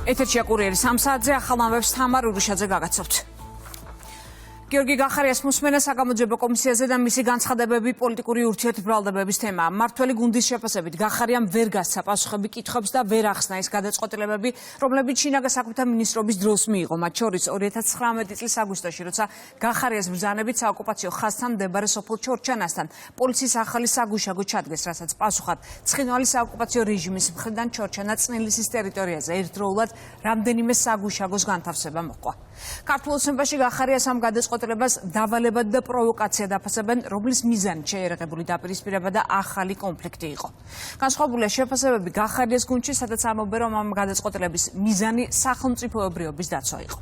ეთერშია კურიერი 3 საათზე ახალ ამბებს თამარ ურუშაძე გაგაცნობთ. გიორგი გახარიას მოსმენა საგამოძიებო კომისიაზე და მისი განცხადებები პოლიტიკური ურთიერთბრალდებების თემაა. მმართველი გუნდის შეფასებით გახარიამ ვერ გასცა პასუხები კითხვებს და ვერ ახსნა ის გადაწყვეტილებები, რომლებიც შინაგან საქმეთა მინისტრობის დროს მიიღო. მათ შორის 2019 წლის აგვისტოში, როცა გახარიას ბრძანებით საოკუპაციო ხაზთან მდებარე სოფელ ჩორჩანასთან პოლიციის ახალი საგუშაგო ჩადგეს, რასაც პასუხად ცხინვალის საოკუპაციო რეჟიმის მხრიდან ჩორჩანა წნილისის ტერიტორიაზე ერთდროულად რამდენიმე საგუშაგოს განთავსება მოჰყვა. ქართულ ოცნებაში გახარიას ამ გადაწყვეტილებას დავალებად და პროვოკაცია დაფასებენ, რომლის მიზანით შეერაღებული დაპირისპირება და ახალი კონფლიქტი იყო. განსხვავებულია შეფასებები გახარიას გუნდში, სადაც ამბობენ, რომ ამ გადაწყვეტილების მიზანი სახელმწიფოებრიობის დაცვა იყო.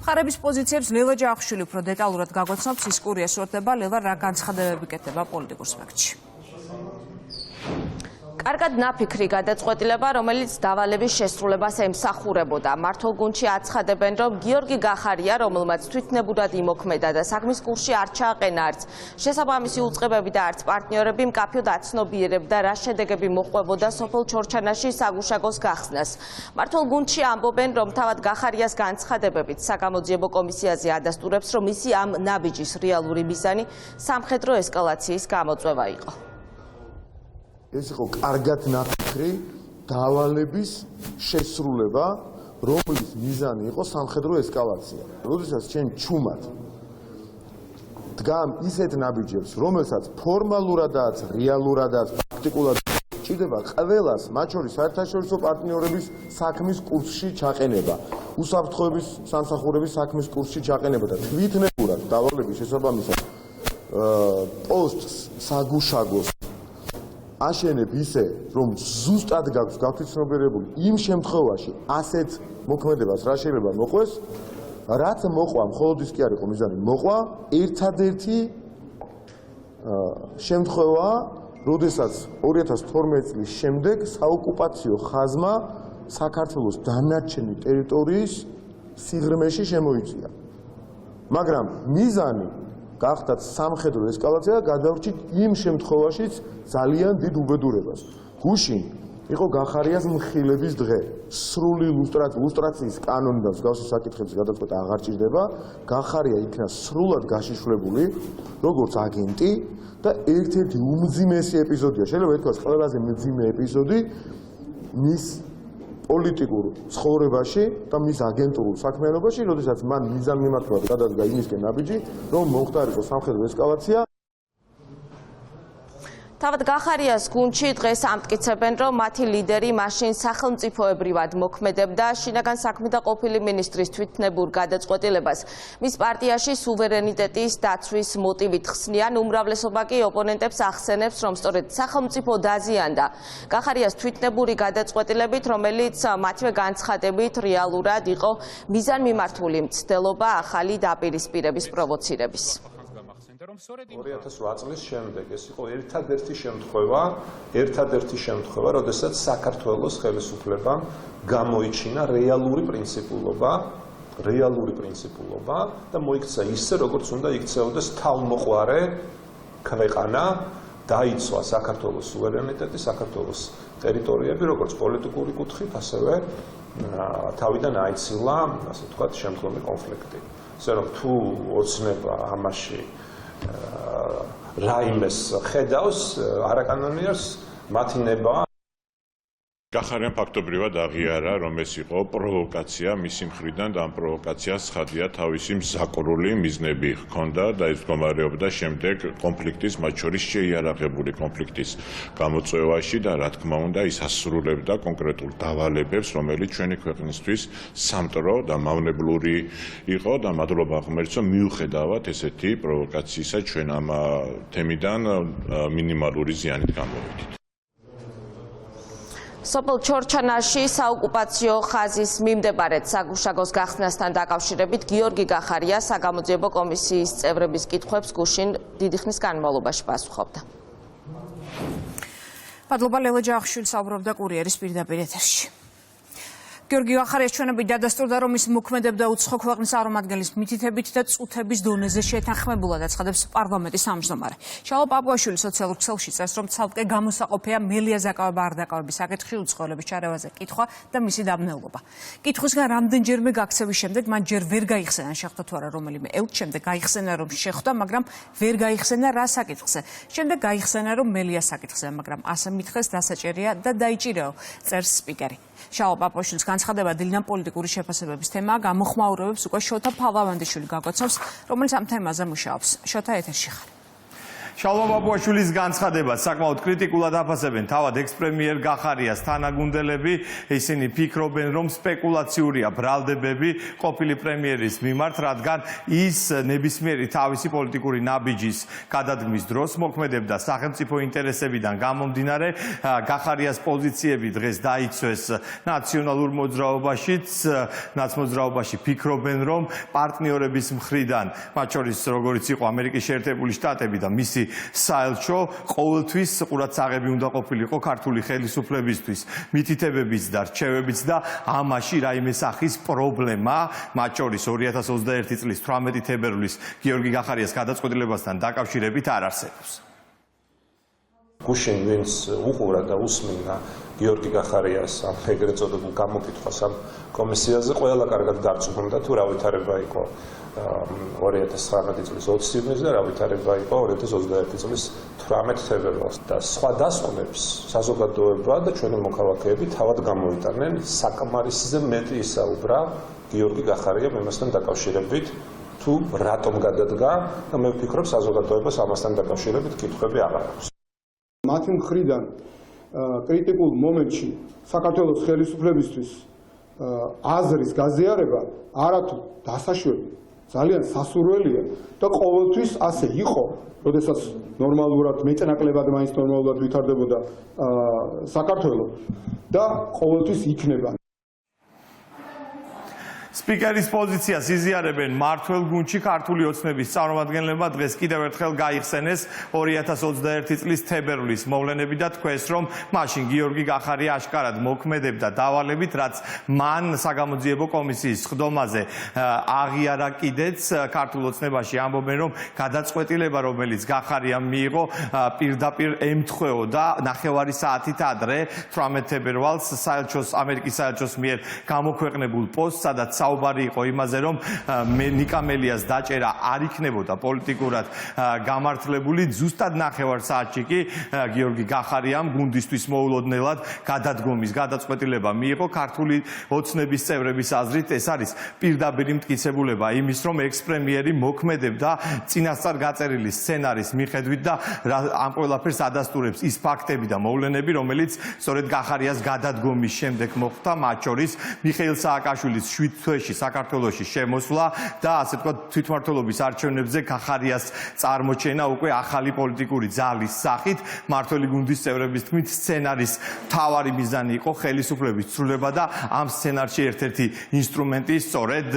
მხარების პოზიციებს ლელა ჯავახიშვილი უფრო დეტალურად გაგოცნობს, ის კურიას უერთდება. ლელა, რა განცხადებები კეთდება პოლიტიკურ სპექტრში? კარგად ნაფიქრი გადაწყვეტილება, რომელიც დავალების შესრულებას ემსახურებოდა. მართლ გუნდში აცხადებენ, რომ გიორგი გახარია, რომელმაც თვითნებურად იმოქმედა და საქმის კურსში არ ჩააყენა არც შესაბამისი უწყებები და არც პარტნიორები, მკაფიოდ აცნობიერებდა, რა შედეგები მოჰყვებოდა სოფელ ჩორჩანაში საგუშაგოს გახსნას. მართლ გუნდში ამბობენ, რომ თავად გახარიას განცხადებებით საგამოძიებო კომისიაზე ადასტურებს, რომ მისი ამ ნაბიჯის რეალური მიზანი სამხედრო ესკალაციის გამოწვევა იყო. ეს იყო კარგად ნაფიქრი დავალების შესრულება, რომლის მიზანი იყო სამხედრო ესკალაცია. როდესაც ჩვენ ჩუმად დგამ ისეთ ნაბიჯებს, რომელსაც ფორმალურადაც, რეალურადაც, პრაქტიკულად ჭირდება ყველას, მათ შორის საერთაშორისო პარტნიორების საქმის კურსში ჩაყენება, უსაფრთხოების სამსახურების საქმის კურსში ჩაყენება და თვითნებურად დავალების შესაბამისად პოსტს საგუშაგოს აშენებ ისე, რომ ზუსტად გაქვს გაფიცნობიერებული იმ შემთხვევაში ასეთ მოქმედებას რა შეიძლება მოყვეს, რაც მოყვა, მხოლოდ ის კი არ იყო მიზანი, მოყვა ერთადერთი შემთხვევა, როდესაც 2012 წლის შემდეგ საოკუპაციო ხაზმა საქართველოს დანარჩენი ტერიტორიის სიღრმეში შემოიწია. მაგრამ მიზანი გახდათ სამხედრო ესკალაცია და გადავრჩით იმ შემთხვევაშიც ძალიან დიდ უბედურებას. გუშინ იყო გახარიას მხილების დღე. სრული ლუსტრაციის კანონი და მსგავსი საკითხების გადაწყვეტა აღარ ჭირდება. გახარია იქნა სრულად გაშიშვლებული როგორც აგენტი და ერთ-ერთი უმძიმესი ეპიზოდია. შეიძლება ითქვას ყველაზე მძიმე ეპიზოდი მის პოლიტიკურ ცხოვრებაში და მის აგენტურულ საქმიანობაში, როდესაც მან მიზანმიმართულად გადადგა იმისკენ ნაბიჯი, რომ მომხდარიყო სამხედრო ესკალაცია. თავად გახარიას გუნდში დღეს ამტკიცებენ, რომ მათი ლიდერი მაშინ სახელმწიფოებრივად მოქმედებდა შინაგან საქმეთა ყოფილი მინისტრის თვითნებურ გადაწყვეტილებას. მის პარტიაში სუვერენიტეტის დაცვის მოტივით ხსნიან, უმრავლესობა კი ოპონენტებს ახსენებს, რომ სწორედ სახელმწიფო დაზიანდა გახარიას თვითნებური გადაწყვეტილებით, რომელიც მათივე განცხადებით რეალურად იყო მიზანმიმართული მცდელობა ახალი დაპირისპირების პროვოცირების. 2008 წლის შემდეგ ეს იყო ერთადერთი შემთხვევა, როდესაც საქართველოს ხელისუფლებამ გამოიჩინა რეალური პრინციპულობა და მოიქცა ისე, როგორც უნდა იქცეოდეს თავმოყვარე ქვეყანა, დაიცვა საქართველოს სუვერენიტეტი, საქართველოს ტერიტორიები, როგორც პოლიტიკური კუთხით, ასევე თავიდან აიცილა, ასე ვთქვათ, შემდგომი კონფლიქტი. ისე რომ თუ ოცნება ამაში რაიმეს ხედავს, არაკანონიერს მათი ნება. გახარიამ ფაქტობრივად აღიარა, რომ ეს იყო პროვოკაცია მისი მხრიდან და ამ პროვოკაციას ცხადია თავისი მზაკრული მიზნები ჰქონდა და ის მდგომარეობდა შემდეგ კონფლიქტის, მათ შორის შეიარაღებული კონფლიქტის გამოწვევაში და რა თქმა უნდა ის ასრულებდა კონკრეტულ დავალებებს, რომელიც ჩვენი ქვეყნისთვის სამტრო და მავნებლური იყო და მადლობა ღმერთს, მიუხედავად ესეთი პროვოკაციისა ჩვენ ამ თემიდან მინიმალური ზიანით გამოვიდით. სოფელ ჩორჩანაში საოკუპაციო ხაზის მიმდებარედ საგუშაგოს გახსნასთან დაკავშირებით გიორგი გახარია საგამოძიებო კომისიის წევრების კითხვებს გუშინ დიდი ხნის განმავლობაში პასუხობდა. მადლობა ლელა ჯავახიშვილი საუბრობდა კურიერის პირდაპირ ეთერში. გიორგი გახარიას ჩვენები დადასტურდა, რომ ის მოქმედებდა უცხო ქვეყნის წარმომადგენლის მითითებით და წუთების დონეზე შეთანხმებულად აცხადებს პარლამენტის თავმჯდომარე. შალვა პაპუაშვილი სოციალურ ქსელში წერს, რომ ცალკე გამოსაყოფია მელია ზაკავება არ დაკავების საკითხში უწყლობის ჩარევაზე კითხვა და მისი დაბნელობა. კითხვისგან რამდენჯერმე გაქცევის შემდეგ მან ჯერ ვერ გაიხსენა შეხვდა თუ არა რომელიმე ელჩ, შემდეგ გაიხსენა რომ შეხვდა, მაგრამ ვერ გაიხსენა რა საკითხზე. შემდეგ გაიხსენა რომ მელია საკითხზე, მაგრამ ასე მითხრეს დასაჭერია და დაიჭირეო, წერს სპიკერი. შალვა პაპუაშვილის განცხადება დილიდან პოლიტიკური შეფასებების თემაა, გამოხმაურებებს უკვე შოთა ფალავანდიშვილი გაგოცნობს, რომელიც ამ თემაზე მუშაობს. შოთა, ეთერში ხარ. შალვა პაპუაშვილის განცხადება საკმაოდ კრიტიკულად აფასებენ თავად ექს-პრემიერ გახარიას თანაგუნდელები. ისინი ფიქრობენ, რომ სპეკულაციურია ბრალდებები ყოფილი პრემიერის მიმართ, რადგან ის ნებისმიერი თავისი პოლიტიკური ნაბიჯის გადადგმის დროს მოქმედებდა სახელმწიფო ინტერესებიდან გამომდინარე. გახარიას პოზიციები დღეს დაიცვეს ნაციონალურ მოძრაობაშიც. ნაცმოძრაობაში ფიქრობენ, რომ პარტნიორების მხრიდან, მათ შორის როგორიც იყო ამერიკის შეერთებული შტატები და მისი საელჩო, ყოველთვის ყურადსაღები უნდა ყოფილიყო ქართული ხელისუფლებისთვის, მითითებებიც და რჩევებიც და ამაში რაიმე სახის პრობლემა, მათ შორის 2021 წლის 18 თებერვლის გიორგი გახარიას გადაწყვეტილებასთან დაკავშირებით არ არსებობს. გუშინ ვინც უყურა და usმინა გიორგი გახარიას ამ ეგრეთ წოდებულ გამოკითხვას ამ კომისიაზე, ყველა კარგად დარწმუნდა თუ რა ვითარება იყო 2019 წლის 20 ივნისს და რა ვითარება იყო 2021 წლის 18 თებერვალს და სხვა დასკვნებს საზოგადოება და ჩვენი მოქალაქეები თავად გამოიტანენ. საკმარისზე მეტი ისაუბრა გიორგი გახარიამ იმასთან დაკავშირებით თუ რატომ გადადგა და მე ვფიქრობ საზოგადოებას ამასთან დაკავშირებით კითხვები აღარ აქვს. მათი მხრიდან კრიტიკულ მომენტში საქართველოს ხელისუფლებისთვის აზრის გაზიარება არათუ დასაშვები, ძალიან სასურველია და ყოველთვის ასე იყო, როდესაც ნორმალურად მეწნაკლებად მაინც ნორმალურად ვითარდებოდა საქართველო და ყოველთვის იქნება. სპიკერის პოზიციას იზიარებენ მმართველ გუნდში ქართული ოცნების წარმომადგენლებმა. დღეს კიდევ ერთხელ გაიხსენეს 2021 წლის თებერვლის მოვლენები და თქვეს, რომ მაშინ გიორგი გახარია აშკარად მოქმედებდა დავალებით, რაც მან საგამოძიებო კომისიის სხდომაზე აღიარა. კიდეც ქართულ ოცნებაში ამბობენ, რომ გადაწყვეტილება, რომელიც გახარიამ მიიღო, პირდაპირ ემთხვეოდა ნახევარი საათით ადრე 18 თებერვალს ამერიკის საელჩოს მიერ გამოქვეყნებულ პოსტს, სადაც საუბარი იყო იმაზე, რომ ნიკა მელიას დაჭერა არ იქნებოდა პოლიტიკურად გამართლებული. ზუსტად ნახევარ საათში კი გიორგი გახარიამ გუნდისთვის მოულოდნელად გადადგომის გადაწყვეტილება მიიღო. ქართული ოცნების წევრების აზრით ეს არის პირდაპირი მტკიცებულება იმის, რომ ექს-პრემიერი მოქმედებდა წინასწარ გაწერილი სცენარის მიხედვით და ამ ყველაფერს ადასტურებს ის ფაქტები და მოვლენები, რომელიც სწორედ გახარიას გადადგომის შემდეგ მოხდა, მათ შორის მიხეილ სააკაშვილის 7 თვეში საქართველოში შემოსვლა და ასე ვთქვათ თვითმმართველობის არჩევნებზე გახარიას წარმოჩენა უკვე ახალი პოლიტიკური ძალის სახით. მმართველი გუნდის წევრების თქმით, სცენარის მთავარი მიზანი იყო ხელისუფლების ცვლილება და ამ სცენარში ერთ-ერთი ინსტრუმენტი სწორედ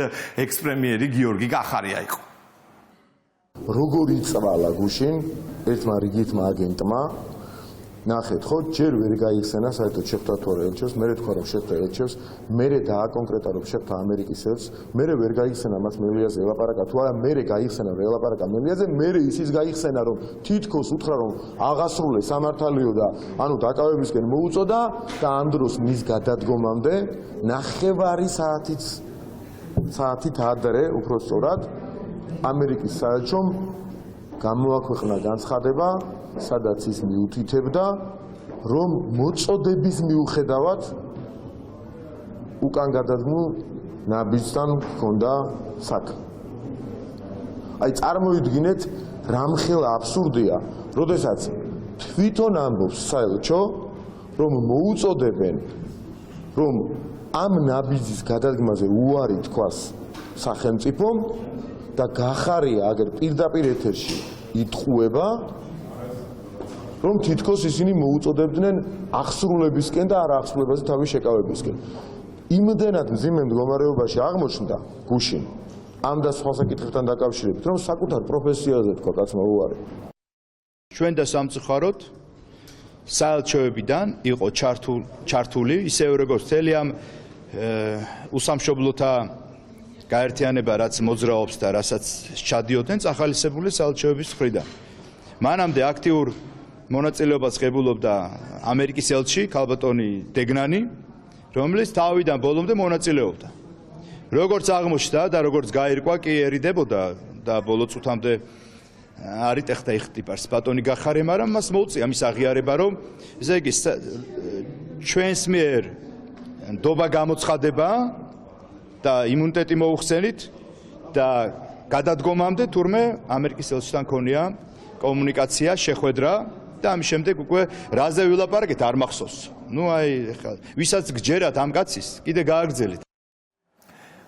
ექს-პრემიერი გიორგი გახარია იყო. როგორი იწვალა გუშინ ერთმა რიგითმა აგენტმა, ნახეთ, ხო, ჯერ ვერ გაიხსენა საერთოდ შეხვდა თუ არა ელჩოს, მერე თქვა რომ შეხვდა ელჩოს, მერე დააკონკრეტა რომ შეხვდა ამერიკის ელჩს, მერე ვერ გაიხსენა მას მელიაზე ელაპარაკა თუ არა, მერე გაიხსენა რომ ელაპარაკა მელიაზე, მერე ისიც გაიხსენა რომ თითქოს უთხრა რომ აღასრულეს სამართალიო და ანუ დაკავებისკენ მოუწოდა და ამ დროს მის გადადგომამდე ნახევარი საათით ადრე უბრალოდ ამერიკის საელჩომ გამოაქვეყნა განცხადება, სადაც ის მიუთითებდა, რომ მოწოდების მიუხედავად უკან გადადგმულ ნაბიჯთან ჰქონდა საქმე. აი წარმოიდგინეთ, რამხელა აბსურდია, როდესაც თვითონ ამბობს საელჩო, რომ მოუწოდებენ, რომ ამ ნაბიჯის გადადგმაზე უარი თქვას სახელმწიფომ და გახარია აგერ პირდაპირ ეთერში იტყუება, რომ თითქოს ისინი მოუწოდებდნენ აღსრულებისკენ და არა აღსრულებაზე თავის შეკავებისკენ. იმდენად მძიმე მდგომარეობაში აღმოჩნდა გუშინ ამ და სხვა საკითხებთან დაკავშირებით, რომ საკუთარ პროფესიაზე თქვა კაცმა უარი. ჩვენ და სამწუხაროდ საელჩოებიდან იყო ჩართული, ისევე როგორც მთელი ამ უსამშობლოთა გაერთიანება, რაც მოძრაობს და რასაც ჩადიოდნენ წახალისებული საელჩოების მხრიდან. მანამდე აქტიურ მონაწილეობას ღებულობდა ამერიკის ელჩი ქალბატონი დეგნანი, რომელიც თავიდან ბოლომდე მონაწილეობდა. როგორც აღმოჩნდა და როგორც გაირკვა, კი ერიდებოდა და ბოლო წუთამდე არ იტეხდა იხტიპარს ბატონი გახარია, მაგრამ მას მოუწია მის აღიარება, რომ ესე იგი ჩვენს მიერ ნდობა გამოცხადება და იმუნიტეტი მოუხსენით და გადადგომამდე თურმე ამერიკის ელჩთან ქონია კომუნიკაცია, შეხვედრა და ამის შემდეგ უკვე რაზე ვილაპარაკეთ არ მახსოვს. ნუ აი ხა ვისაც გჯერათ ამ კაცის, კიდე გააგრძელეთ.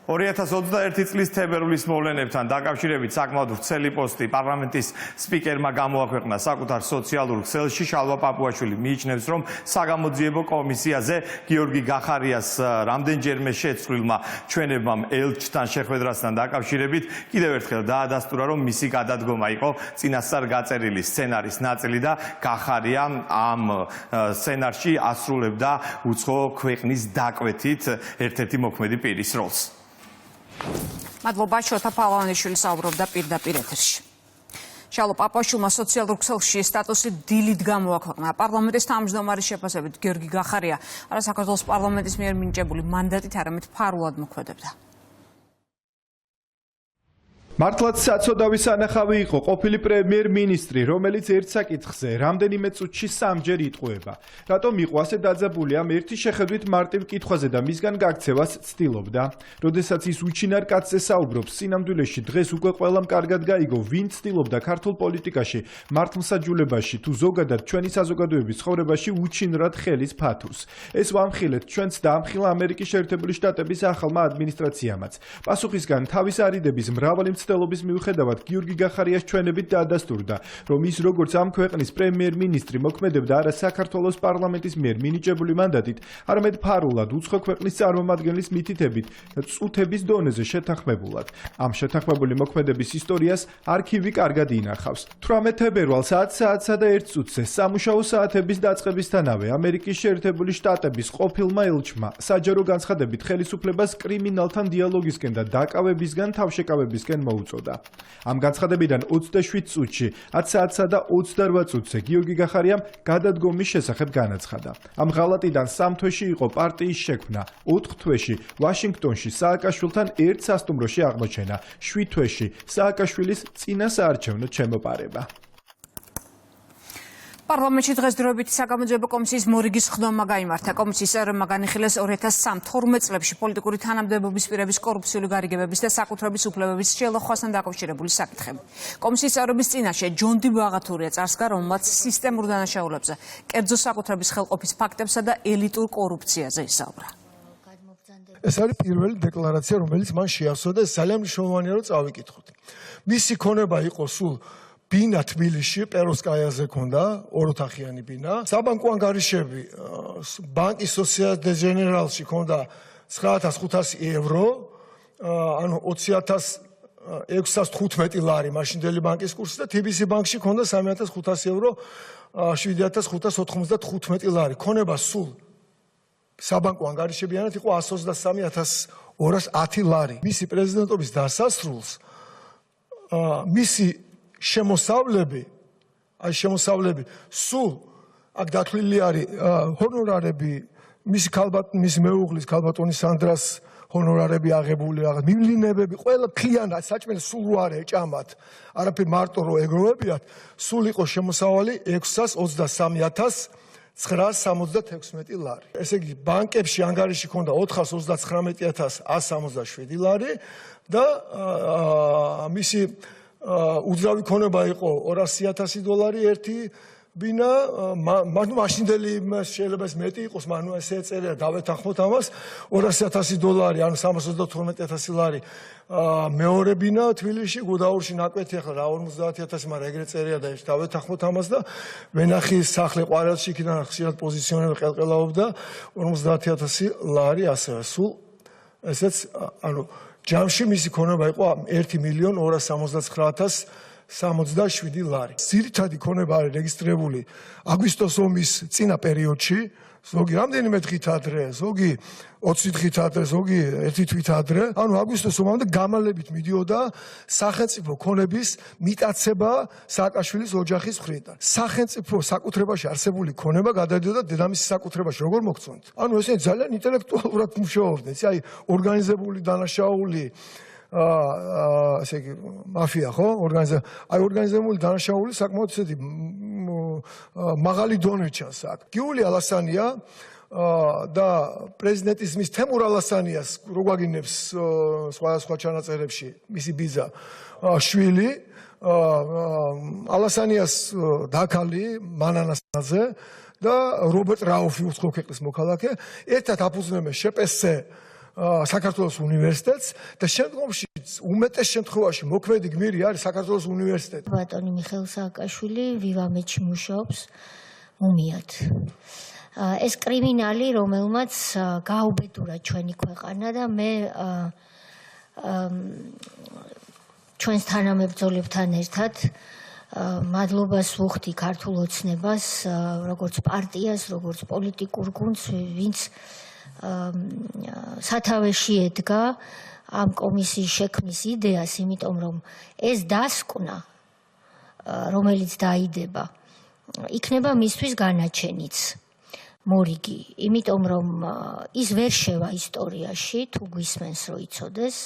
2021 წლის თებერვლის მოვლენებთან დაკავშირებით საკმაოდ ვრცელი პოსტი პარლამენტის სპიკერმა გამოაქვეყნა საკუთარ სოციალურ ქსელში. შალვა პაპუაშვილი მიიჩნევს, რომ საგამოძიებო კომისიაზე გიორგი გახარიას რამდენჯერმე შეცვლილმა ჩვენებამ ელჩთან შეხვედრასთან დაკავშირებით კიდევ ერთხელ დაადასტურა, რომ მისი გადადგომა იყო წინასწარ გაწერილი სცენარის ნაწილი და გახარია ამ სცენარში ასრულებდა უცხო ქვეყნის დაკვეთით ერთ-ერთი მოქმედი პირის როლს. მადლობა შოთა პალავანიშვილი საუბრობდა პირდაპირ ეთერში. შალვა პაპუაშვილმა სოციალურ ქსელში სტატუსი დილით გამოაქვეყნა. პარლამენტის თავმჯდომარის შეფასებით გიორგი გახარია არა საქართველოს პარლამენტის მიერ მინიჭებული მანდატით, არამედ ფარულად მოქმედებდა. მართლაც საწოდავი სანახავი იყო ყოფილი პრემიერ-მინისტრი, რომელიც ერთ საკითხზე რამდენიმე წუთში სამჯერ იტყუება. რატომ იყო ასე დაძაბული ამ ერთი შეხედვით მარტივ კითხვაზე და მისგან გაქცევას ცდილობდა. როდესაც ის უჩინარ კაცზე საუბრობს, სინამდვილეში დღეს უკვე ყველამ კარგად გაიგო, ვინ ცდილობდა ქართულ პოლიტიკაში, მართლმსაჯულებაში თუ ზოგადად ჩვენი საზოგადოების ცხოვრებაში უჩინრად ხელის ფათურს. ეს ვამხილეთ ჩვენც დაამხილა ამერიკის შეერთებული შტატების ახალმა ადმინისტრაციამაც. პასუხისგან თავის არიდების მრავალი მცდელობის მიუხედავად გიორგი გახარიას ჩვენებით დაადასტურდა, რომ ის როგორც ამ ქვეყნის პრემიერ-მინისტრი მოქმედებდა არა საქართველოს პარლამენტის მიერ მინიჭებული მანდატით, არამედ ფარულად უცხო ქვეყნის წარმომადგენლის მითითებით და წუთების დონეზე შეთანხმებულად. ამ შეთანხმებული მოქმედების ისტორიას არქივი კარგად ინახავს. 18 თებერვალს 10:00-სა და 1 წუთზე სამუშაო საათების დაწყებისთანავე ამერიკის შეერთებული შტატების ყოფილმა ელჩმა საჯარო განცხადებით ხელისუფლებას კრიმინალთან დიალოგისკენ და დაკავებისგან თავშეკავებისკენ მოუწოდა. ამ განცხადებიდან 27 წუთში 10:00-სა და 28 წუთზე გიორგი გახარიამ გადადგომის შესახებ განაცხადა. ამ ღალატიდან 3 თვეში იყო პარტიის შექმნა, 4 თვეში ვაშინგტონში სააკაშვილთან ერთ სასტუმროში აღმოჩენა, 7 თვეში სააკაშვილის წინა საარჩევნო ჩემოპარება. პარლამენტში დღეს დროებითი საგამოძიებო კომისიის მორიგის ხდომა გაიმართა. კომისიის წევრებმა განიხილეს 2013 წლებში პოლიტიკური თანამდებობის პირების კორუფციული გარიგებების და საკუთრების უფლებების შელოხვასთან დაკავშირებული საკითხები. კომისიის წევრების წინაშე ჯონ დი ბაღათურია წარსგა, რომელმაც სისტემურ დანაშაულებზე, კერძო საკუთრების ხელყოფის ფაქტებსა და ელიტურ კორუფციაზე ისაუბრა. ეს არის პირველი დეკლარაცია, რომელიც მან შეავსო და ძალიან მნიშვნელოვანია, რომ წავიკითხოთ. მისი ქონება იყო სულ ბინა თბილისში, პეროვსკაიაზე ქონდა, ოროთახიანი ბინა. საბანკო ანგარიშები ბანკის სოციალ დე ჟენერალში ქონდა 9500 евро, ანუ 20615 ლარი მაშინდელი ბანკის კურსი და TBC ბანკში ქონდა 3500 евро, 7595 ლარი. ქონება სულ საბანკო ანგარიშებიანად იყო 123210 ლარი. მისი პრეზიდენტობის დასასრულს მისი შემოსავლები სულ აქ დათვლილი არის ჰონორარები, მისი მეუღლის ქალბატონი სანდრას ჰონორარები აღებული, მივლინებები, ყველა მთლიანად საჭმელი სულ რო არ ეჭამათ, არაფერი მარტო რო ეგროვებიათ, სულ იყო შემოსავალი 623976 ლარი. ესე იგი, ბანკებში ანგარიში ქონდა 439167 ლარი და მისი უძრავი ქონება იყო 200,000 დოლარი ერთი ბინა, მაშინდელი შეიძლება მეტი იყოს, მაგრამ ესე ეწერია დავეთანხმოთ ამას, 200,000 დოლარი, ანუ 332,000 ლარი მეორე ბინა თბილისში, გუდაურში ნაკვეთი ახლა რა 50,000, მაგრამ ეგრეთ წერია და დავეთანხმოთ ამას და ვენახის სახლი ყვარელში იქიდან ხშირად პოზიციონერი ყელყელაობდა 50,000 ლარი ასევე სულ ესეც ანუ ჯამში მისი ქონება იყო 1,269,000 67 ლარი. ძირითადი ქონება არის რეგისტრირებული აგვისტოს ომის წინა პერიოდში, ზოგი რამდენიმე დღით ადრე, ზოგი 20 დღით ადრე, ზოგი 1 თვით ადრე. ანუ აგვისტოს ომამდე გამალებით მიდიოდა სახელმწიფო ქონების მიტაცება სააკაშვილის ოჯახის მხრიდან. სახელმწიფო საკუთრებაში არსებული ქონება გადადიოდა დედამისის საკუთრებაში. როგორ მოგწონთ? ანუ ესენი ძალიან ინტელექტუალურად მუშაობდნენ. აი ორგანიზებული დანაშაული ესე იგი მაფია ხო? ორგანიზებული დანაშაული საკმაოდ ესეთი მაღალი დონე ჩანს აქ. გიული ალასანია და პრეზიდენტის მის თემურ ალასანიას რო გვაგინებს სხვადასხვა ჩანაწერებში მისი ბიძა შვილი ალასანიას დაქალი მანანასაზე და რობერტ რაუფი უცხო ქვეყნის მოქალაქე ერთად აფუძნებენ შპსს საქართველოს უნივერსიტეტს და შემდგომში უმეტეს შემთხვევაში მოქმედი გმირი არის საქართველოს უნივერსიტეტი. ბატონი მიხეილ სააკაშვილი ვივამეთში მუშაობს მუმიად. ეს კრიმინალი, რომელმაც გაუბედურა ჩვენი ქვეყანა და მე ჩვენს თანამებრძოლებთან ერთად მადლობას ვუხდი ქართულ ოცნებას, როგორც პარტიას, როგორც პოლიტიკურ გუნდს, ვინც სათავეში ედგა ამ კომისიის შექმნის იდეას, იმიტომ რომ ეს დასკვნა, რომელიც დაიდება, იქნება მისთვის განაჩენიც მორიგი, იმიტომ რომ ის ვერ შევა ისტორიაში, თუ გვისმენს რო იცოდეს,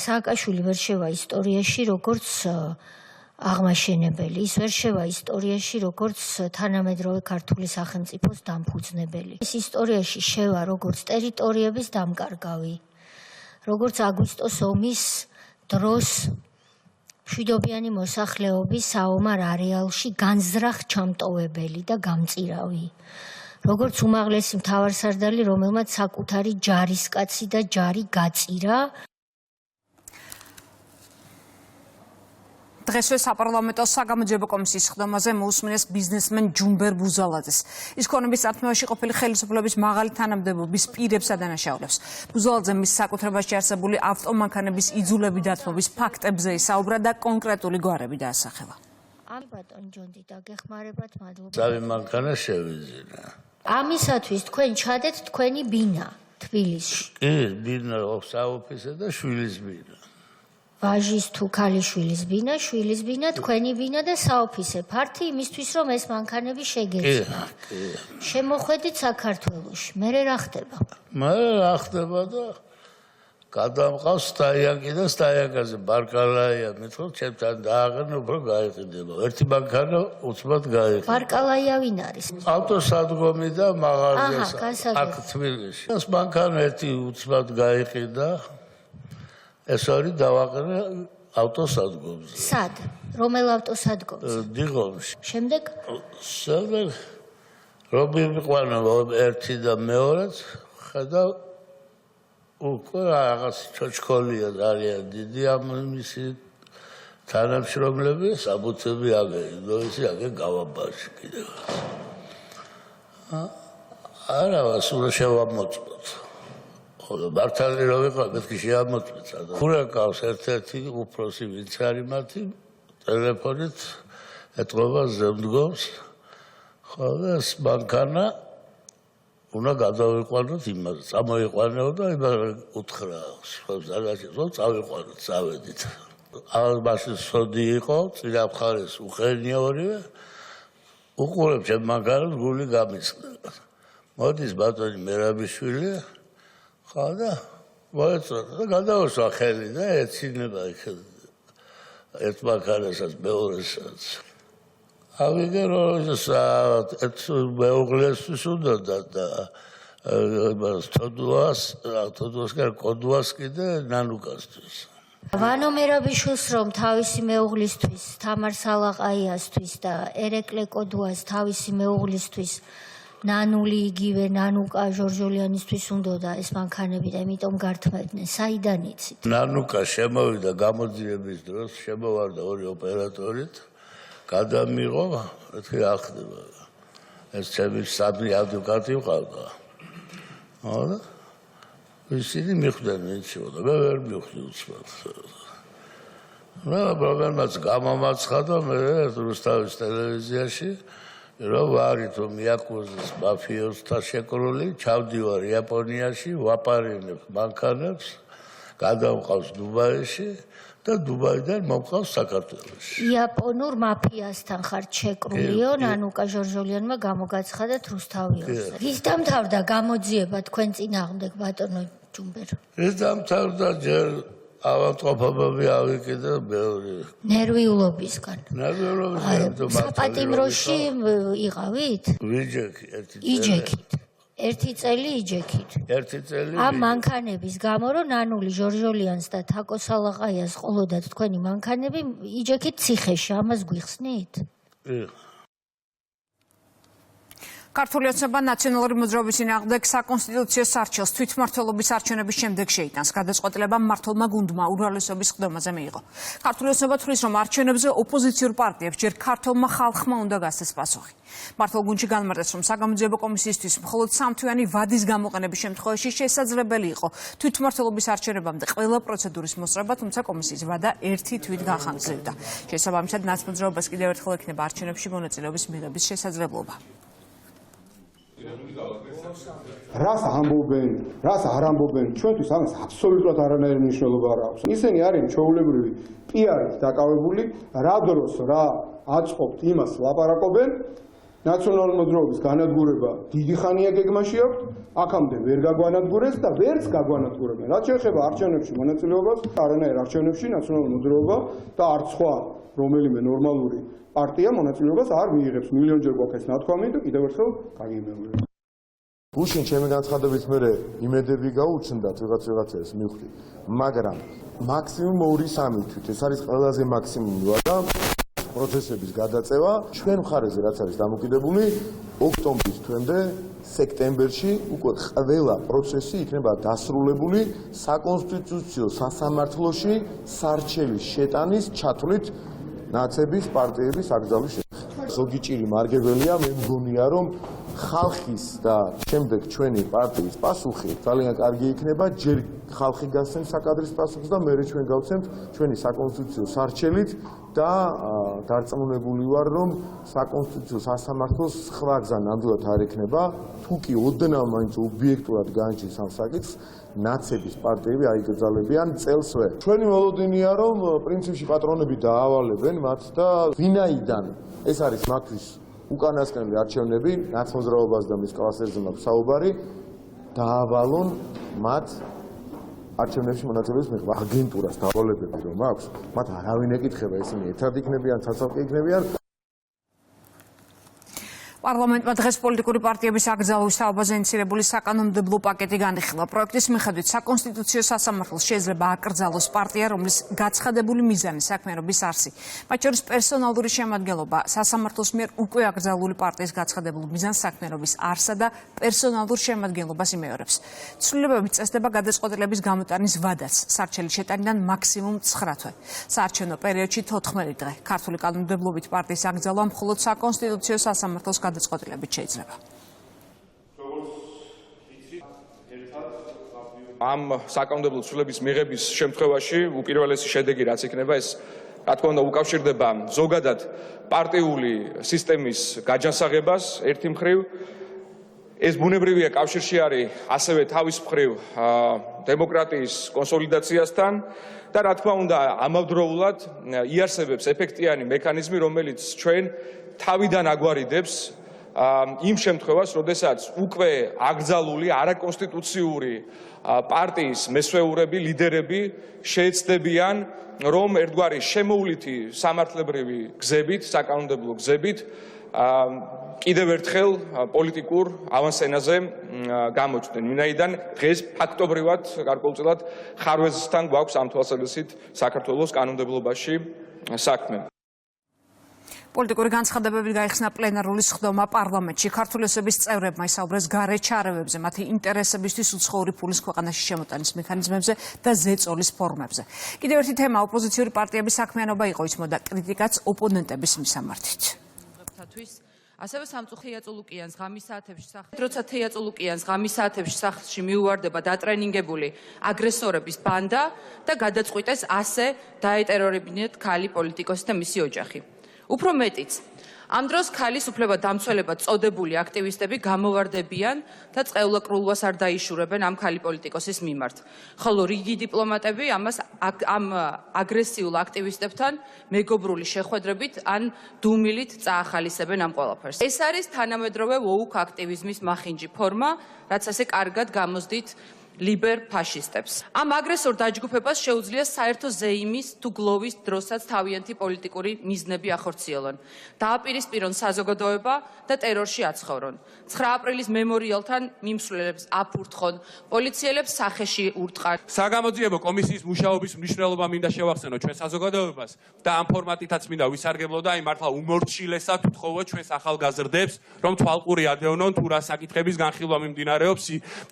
სააკაშვილი ვერ შევა ისტორიაში როგორც აღმაშენებელი, ის ვერ შევა ისტორიაში როგორც თანამედროვე ქართული სახელმწიფოს დამფუძნებელი. ის ისტორიაში შევა როგორც ტერიტორიების დამკარგავი, როგორც აგვისტოს ომის დროს მშვიდობიანი მოსახლეობის საომარ არეალში განზრახ ჩამტოვებელი და გამწირავი. როგორც უმაღლესი მთავარსარდალი, რომელმაც საკუთარი ჯარისკაცი და ჯარი გაწირა. დღესვე საპარლამენტო საგამოძიებო კომისიის ხდომაზე მოусმინეს ბიზნესმენ ჯუმბერ ბუზალაძეს. ის ქონების წარქმნაში ყოფილი ხელისუფლების მაღალი თანამდებობის პირებს ადანაშაულებს. ბუზალაძე მის საკუთრებაში არსებული ავტომანქანების იძულები დათმობის ფაქტებზე ისაუბრა და კონკრეტული გვარები დაასახელა. ამი ბატონი ჯონდი დაგეხმარებათ, მადლობა. სამი მანქანა შევიზინა. ამისათვის თქვენ ჩადეთ თქვენი ბინა თბილისში. კი, ბინა საოფისე და შვილის ბინა. ვაჟის თუ ქალიშვილის ბინა, შვილის ბინა, თქვენი ბინა და საოფისე ფართი იმისთვის, რომ ეს მანქანები შეგეძინა. შემოხვედით საქართველოში. მერე რა ხდება? მერე რა ხდება და გადამყავს სტაიაკი და სტაიაკაზე ბარკალაია მეთქო ჩემთან დააყენე უფრო გაიყიდება. ერთი მანქანა უცბად გაიყიდა. ბარკალაია ვინ არის? ავტოსადგომი და მაღაზია აქ თბილისში. ეს მანქანა ერთი უცბად გაიყიდა. ეს არის დავაყენე ავტოსადგომზე. სად? რომელ ავტოსადგომზე? დიღომში. შემდეგ რომი მიყვანა ერთი და მეორეც ხედავ უკვე რაღაც ჩოჩქოლია ძალიან დიდი ამ მისი თანამშრომლები საბუთები აგენ, ისე აგენ გავაბაში კიდევ. არა, სულ შევამოწმოთ. ხოლო მართალი რო ვიყავ, მეთქი შეამოწმეცა და ხურაკავს ერთ-ერთი უფროსი ვინც არის მათი ტელეფონით ეთყობა ზემდგომს. ხოლო ეს მანქანა უნდა გადავიყვანოთ იმას, წამოიყვანეო და იმას უთხრა, ზალაში რომ წავიყვანოთ, წავედით. ალბაში სოდი იყო, წინა მხარეს უხენია ორივე. უყურებ ჩემ მანქანას გული გამიწყდა. მოდის ბატონი მერაბიშვილი, ხო და მოეწონა და გადავასვა ხელი და ეცინება ერთ მანქანასაც მეორესაც. ავიგე რომ მეუღლესთვის უნდა და თოდუასკენ კოდუას კიდე ნანუკასთვის. ვანო მერაბიშვილს რომ თავისი მეუღლისთვის, თამარ სალაყაიასთვის და ერეკლე კოდუას თავისი მეუღლისთვის ნანული იგივე ნანუკა ჟორჟოლიანისთვის უნდა ეს მანქანები და იმიტომ გართმევდნენ. საიდან იცით? ნანუკა შემოვიდა გამოძიების დროს, შემოვარდა ორი ოპერატორით. გადამიღო, მეთქი რა ხდება. ეს ჩემი სამი ადვოკატი ვყავდა. არა? ისინი მიხვდნენ ინციდენტს და მე ვერ მივხვდი უცბად. მე პრობლემაც გამომაცხადა მე რუსთავის ტელევიზიაში რომ ვარით მიაკუზეს მაფიოსთა შეკრული, ჩავდივარ იაპონიაში, ვაპარინებ მანქანებს, გადავყავს დუბაიში და დუბაიდან მომყავს საქართველოში. იაპონურ მაფიასთან ხართ შეკრულიო, ნანუკა ჟორჟოლიანმა გამოგაცხადეთ რუსთავიელს. რის დამთავრდა გამოძიება თქვენ წინააღმდეგ ბატონო ჯუმბერ? ეს დამთავრდა ჯერ ავადმყოფობები ავიკიდა ბევრი. ნერვიულობისგან. ნერვიულობისგან. საპატიმროში იყავით? ვიჯექი ერთი წელი. იჯექით. ერთი წელი იჯექით. ერთი წელი. ამ მანქანების გამო რომ ნანული ჟორჟოლიანს და თაკო სალაყაიას ყოლოდათ თქვენი მანქანები იჯექით ციხეში, ამას გვიხსნით? ქართული ოცნება ნაციონალური მოძრაობის წინააღმდეგ საკონსტიტუციო სარჩელს თვითმმართველობის არჩევნების შემდეგ შეიტანს. გადაწყვეტილება მმართველმა გუნდმა უმრავლესობის სხდომაზე მიიღო. ქართული ოცნება თვლის, რომ არჩევნებზე ოპოზიციურ პარტიებს ჯერ ქართულმა ხალხმა უნდა გასცეს პასუხი. მმართველ გუნდში განმარტეს, რომ საგამოძიებო კომისიისთვის მხოლოდ 3 თვიანი ვადის გამოყენების შემთხვევაში შესაძლებელი იყო თვითმმართველობის არჩევნებამდე ყველა პროცედურის მოსწრება, თუმცა კომისიის ვადა 1 თვით განხორციელდა. შესაბამისად, ნაცმოძრაობას კიდევ ერთხელ ექნება არჩევნებში მონაწილეობის მიღების შესაძლებლობა. რას ამბობენ, რას არ ამბობენ, ჩვენთვის ამას აბსოლუტურად არანაირი მნიშვნელობა არ აქვს. ისინი არიან ჩვეულებრივი პიარით დაკავებული, რა დროს რა აწყობთ, იმას ლაპარაკობენ. ნაციონალური მოძრაობის განადგურება დიდი ხანია გეგმაში აქვს, აქამდე ვერ გაგვანადგურეს და ვერც გაგვანადგურებენ. რაც შეეხება არჩევნებში მონაწილეობას, არანაირ არჩევნებში ნაციონალური მოძრაობა და არც სხვა რომელიმე ნორმალური პარტია მონაწილეობას არ მიიღებს. მილიონჯერ გვაქვს ეს ნათქვამი და კიდევ ერთხელ გაგიმეორებ. გუშინ ჩემი განცხადებით მე იმედები გაუჩნდათ ვიღაცას მივხვდი, მაგრამ მაქსიმუმ 2-3 თვით ეს არის ყველაზე მაქსიმუმი და პროცესების გადაწევა ჩვენ მხარეზე რაც არის დამოკიდებული ოქტომბრის თვემდე სექტემბერში უკვე ყველა პროცესი იქნება დასრულებული საკონსტიტუციო სასამართლოში სარჩელის შეტანის ჩათვლით ნაცების პარტიების აკრძალვის შესახებ. ზოგი ჭირი მარგებელია, მე მგონია რომ ხალხის და შემდეგ ჩვენი პარტიის პასუხი ძალიან კარგი იქნება, ჯერ ხალხი გასცემს საკადრის პასუხს და მერე ჩვენ გავცემთ ჩვენი საკონსტიტუციო სარჩელით და დარწმუნებული ვარ, რომ საკონსტიტუციო სასამართლოს სხვა გზა ნამდვილად არ ექნება, თუ კი ოდნავ მაინც ობიექტურად განჭის ამ საკითხს, ნაცების პარტიები აიკრძალებიან წელსვე. ჩვენი მოლოდინია, რომ პრინციპში პატრონები დაავალებენ მათ და ვინაიდან ეს არის მათთვის უკანასკნელი არჩევნები, ნაცმოძრაობას და მის კლასერზე მაქვს საუბარი, დაავალონ მათ არჩევნებში მონაწილეობის მიღება. აგენტურას დავალებები რომ აქვს, მათ არავინ ეკითხება, ისინი ერთად იქნებიან, ცალ-ცალკე იქნებიან. პარლამენტმა დღეს პოლიტიკური პარტიების აკრძალვის თაობაზე ინიცირებული საკანონმდებლო პაკეტი განიხილა. პროექტის მიხედვით საკონსტიტუციო სასამართლოს შეიძლება აკრძალოს პარტია, რომლის გაცხადებული მიზანი საქმიანობის არსი, მათ შორის პერსონალური შემადგენლობა, სასამართლოს მიერ უკვე აკრძალული პარტიის გაცხადებულ მიზანს საქმიანობის არსა და პერსონალურ შემადგენლობას იმეორებს. ცვლილებებით წესდება გადაწყვეტილების გამოტანის ვადაც, სარჩელის შეტანიდან მაქსიმუმ 9 თვე. საარჩევნო პერიოდში 14 დღე. ქართული კანონმდებლობით პარტიის აკრძალვა მხოლოდ საკონსტიტუციო სასამართლოს გადაწყვეტილებით შეიძლება. ამ საკანონმდებლო ცვლილების მიღების შემთხვევაში უპირველესი შედეგი რაც იქნება ეს რა თქმა უნდა უკავშირდება ზოგადად პარტიული სისტემის გაჯანსაღებას ერთი მხრივ ეს ბუნებრივია კავშირში არის ასევე თავის მხრივ დემოკრატიის კონსოლიდაციასთან და რა თქმა უნდა ამავდროულად იარსებებს ეფექტიანი მექანიზმი რომელიც ჩვენ თავიდან აგვარიდებს იმ შემთხვევას, როდესაც უკვე აკრძალული არაკონსტიტუციური პარტიის მესვეურები, ლიდერები შეეცდებიან, რომ ერთგვარი შემოვლითი სამართლებრივი გზებით, საკანონმდებლო გზებით კიდევ ერთხელ პოლიტიკურ ავანსენაზე გამოჩნდნენ. ვინაიდან დღეს ფაქტობრივად გარკვეულწილად ხარვეზთან გვაქვს ამ თვალსაზრისით საქართველოს კანონმდებლობაში საქმე. პოლიტიკური განცხადებები გაიხსნა პლენარული სხდომა პარლამენტში. ქართული ოცნების წევრებმა ისაუბრეს გარე ჩარევებზე, მათი ინტერესებისთვის უცხოური ფულის ქვეყანაში შემოტანის მექანიზმებზე და ზეწოლის ფორმებზე. კიდევ ერთი თემა ოპოზიციური პარტიების საქმიანობა იყო, იცმოდა კრიტიკაც ოპონენტების მისამართით. ასევე სამწუხია წულუკიანს ღამის საათებში როცა თეია წულუკიანს ღამის საათებში სახლში მიუვარდება დატრენინგებული აგრესორების ბანდა და გადაწყვიტეს ასე დაეტერორებინათ ქალი პოლიტიკოსი და მისი ოჯახი. უფრო მეტიც, ამ დროს ქალის უფლებადამცველებად წოდებული აქტივისტები გამოვარდებიან და წყევლაკრულვას არ დაიშურებენ ამ ქალი პოლიტიკოსის მიმართ. ხოლო რიგი დიპლომატები ამას ამ აგრესიულ აქტივისტებთან მეგობრული შეხვედრებით ან დუმილით წაახალისებენ ამ ყველაფერს. ეს არის თანამედროვე ვოუკ აქტივიზმის მახინჯი ფორმა, რაც ასე კარგად გამოსდით ლიბერ ფაშისტებს. ამ აგრესორ დაჯგუფებას შეუძლია საერთო ზეიმის თუ გლოვის დროსაც თავიანთი პოლიტიკური მიზნები ახორციელონ. დააპირისპირონ საზოგადოება და ტერორში აცხოვრონ. 9 აპრილის მემორიალთან მიმსვლელებს აფურთხონ, პოლიციელებს სახეში ურტყან. საგამოძიებო კომისიის მუშაობის მნიშვნელობა მინდა შევახსენო ჩვენ საზოგადოებას და ამ ფორმატითაც მინდა ვისარგებლო და აი მართლა უმორჩილესად ვთხოვო ჩვენს ახალგაზრდებს, რომ თვალყური ადევნონ თუ რა საკითხების განხილვა მიმდინარეობს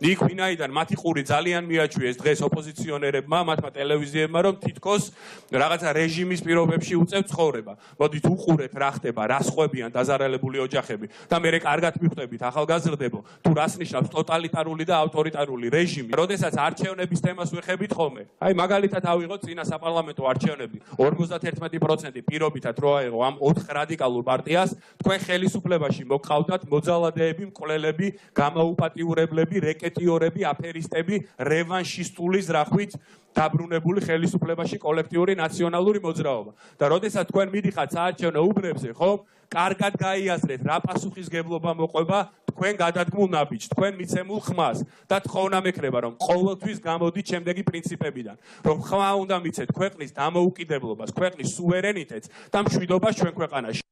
იქ ვინაიდან მათი ძალიან მიაჩვიეს დღეს ოპოზიციონერებმა, მათმა ტელევიზიებმა, რომ თითქოს რაღაცა რეჟიმის პირობებში უწევთ ცხოვრება. მოდით უყურეთ რა ხდება, რა სხვებიან დაზარალებული ოჯახები და მე კარგად მიხვდებით ახალგაზრდებო, თუ რას ნიშნავს ტოტალიტარული და ავტორიტარული რეჟიმი. როდესაც არჩევნების თემას ვეხებით ხოლმე. აი მაგალითად ავიღოთ წინა საპარლამენტო არჩევნები. 51% პირობითად რო აიღო ამ 4 რადიკალურ პარტიას, თქვენ ხელისუფლებაში მოგყავდათ მოძალადეები, მკვლელები, გამაუპატიურებლები, რეკეტიორები, აფერისტები, რევანშისტული ზრახვით დაბრუნებული ხელისუფლებაში კოლექტიური ნაციონალური მოძრაობა. და როდესაც თქვენ მიდიხართ საარჩევნო უბნებზე, ხო? კარგად გაიაზრეთ, რა პასუხისგებლობა მოყვება თქვენ გადადგმულ ნაბიჯს, თქვენ მიცემულ ხმას და თხოვნა მექნება, რომ ყოველთვის გამოდით შემდეგი პრინციპებიდან, რომ ხმა უნდა მიცეთ ქვეყნის დამოუკიდებლობას, ქვეყნის სუვერენიტეტს და მშვიდობას ჩვენ ქვეყანაში.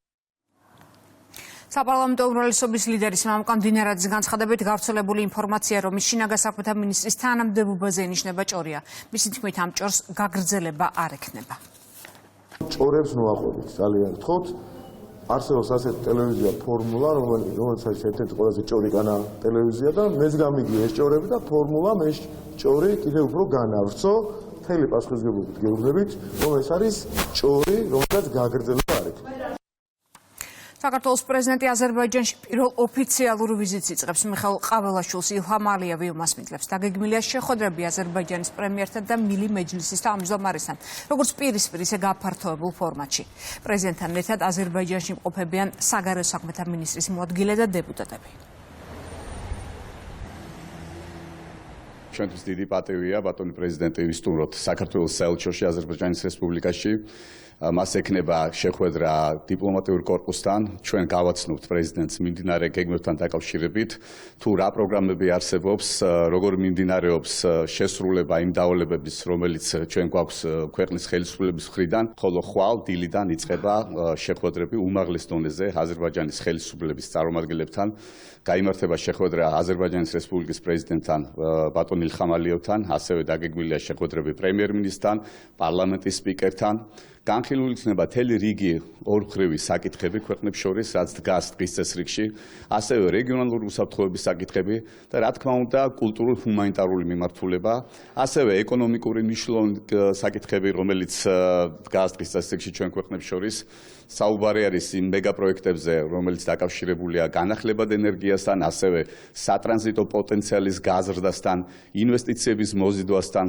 საპარლამენტო უმრავლესობის ლიდერის მამუკა მდინარაძის განცხადებით გავრცელებული ინფორმაცია, რომ ის შინაგან საქმეთა მინისტრის თანამდებობაზე ენიშნება ჭორია. მისი თქმით, ამ ჭორს გაგრძელება არ ექნება. ჭორებს მოაყვებით, ძალიან გთხოვთ. არსებობს ასეთი ტელევიზია ფორმულა, რომელიც არის ერთ-ერთი ყველაზე ჭორიკანა ტელევიზია და მეც გამიგია ეს ჭორები და ფორმულა მე ჭორი კიდევ უფრო განავრცო. მთელი პასუხისმგებლობით გეუბნებით, რომ ეს არის ჭორი, რომელსაც გაგრძელება არ ექნება. საქართველოს პრეზიდენტი აზერბაიჯანში პირველ ოფიციალურ ვიზიტს იწყებს. მიხეილ ყაველაშვილს ილჰამ ალიევი უმასპინძლებს. დაგეგმილია შეხვედრები აზერბაიჯანის პრემიერთან და მილი მეჯლისის თავმჯდომარესთან, როგორც პირისპირ, ისე გაფართოებულ ფორმატში. პრეზიდენტთან ერთად აზერბაიჯანში მყოფებიან საგარეო საქმეთა მინისტრის მოადგილე და დეპუტატები. ჩვენთვის დიდი პატივია ბატონი პრეზიდენტი ვისტუმროთ საქართველოს საელჩოში აზერბაიჯანის რესპუბლიკაში. მას ექნება შეხვედრა დიპლომატიურ კორპუსთან. ჩვენ გავაცნობთ პრეზიდენტს მიმდინარე გეგმებთან დაკავშირებით, თუ რა პროგრამები არსებობს, როგორ მიმდინარეობს შესრულება იმ დავალებების, რომელიც ჩვენ გვაქვს ქვეყნის ხელისუფლების მხრიდან, ხოლო ხვალ დილიდან იწყება შეხვედრები უმაღლეს დონეზე აზერბაიჯანის ხელისუფლების წარმომადგენლებთან. გაიმართება შეხვედრა აზერბაიჯანის რესპუბლიკის პრეზიდენტთან ბატონ ილჰამ ალიევთან, ასევე დაგეგმილია შეხვედრები პრემიერ-მინისტრთან, პარლამენტის სპიკერთან. განხილული იქნება მთელი რიგი ორმხრივი საკითხები ქვეყნებს შორის, რაც დგას დღის წესრიგში, ასევე რეგიონალური უსაფრთხოების საკითხები და რა თქმა უნდა კულტურულ-ჰუმანიტარული მიმართულება, ასევე ეკონომიკური მნიშვნელოვანი საკითხები, რომელიც დგას დღის წესრიგში ჩვენ ქვეყნებს შორის. საუბარი არის იმ მეგაპროექტებზე, რომელიც დაკავშირებულია განახლებად ენერგიასთან, ასევე სატრანზიტო პოტენციალის გაზრდასთან, ინვესტიციების მოზიდვასთან.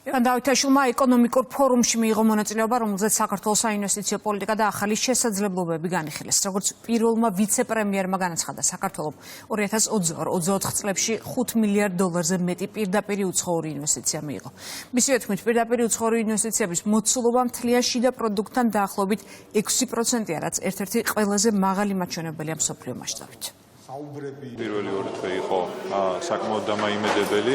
ლევან დავითაშვილმა ეკონომიკურ ფორუმში მიიღო მონაწილეობა, რომელზეც საქართველოს საინვესტიციო პოლიტიკა და ახალი შესაძლებლობები განიხილეს. როგორც პირველმა ვიცე-პრემიერმა განაცხადა, საქართველოს 2022-24 წლებში $5 მილიარდ მეტი პირდაპირი უცხოური ინვესტიცია მიიღო. მისივე თქმით, პირდაპირი უცხოური ინვესტიციების მოცულობა მთლიან შიდა პროდუქტთან დაახლოებით 6%-ია, რაც ერთ-ერთი ყველაზე მაღალი მაჩვენებელია მსოფლიო მასშტაბით. პირველი ორი თვე იყო საკმაოდ დამაიმედებელი